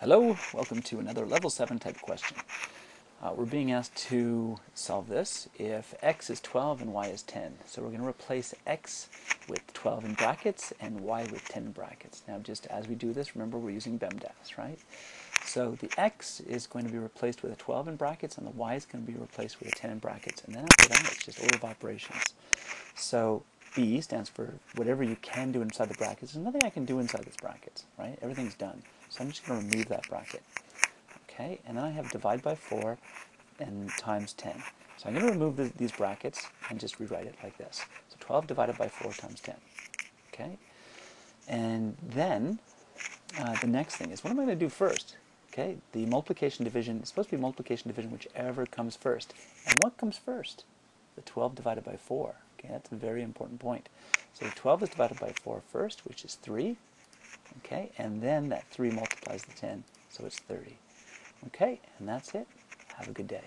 Hello, welcome to another level 7 type question. We're being asked to solve this if x is 12 and y is 10. So we're going to replace x with 12 in brackets and y with 10 in brackets. Now just as we do this, remember we're using Bemdas, right? So the x is going to be replaced with a 12 in brackets and the y is going to be replaced with a 10 in brackets. And then after that, it's just order of operations. So B stands for whatever you can do inside the brackets. There's nothing I can do inside these brackets, right? Everything's done. So I'm just going to remove that bracket. Okay, and then I have divide by 4 and times 10. So I'm going to remove these brackets and just rewrite it like this. So 12 divided by 4 times 10. Okay, and then the next thing is, what am I going to do first? Okay, the multiplication division is supposed to be multiplication division whichever comes first. And what comes first? The 12 divided by 4. Okay, that's a very important point. So 12 is divided by 4 first, which is 3. Okay, and then that 3 multiplies the 10, so it's 30. Okay, and that's it. Have a good day.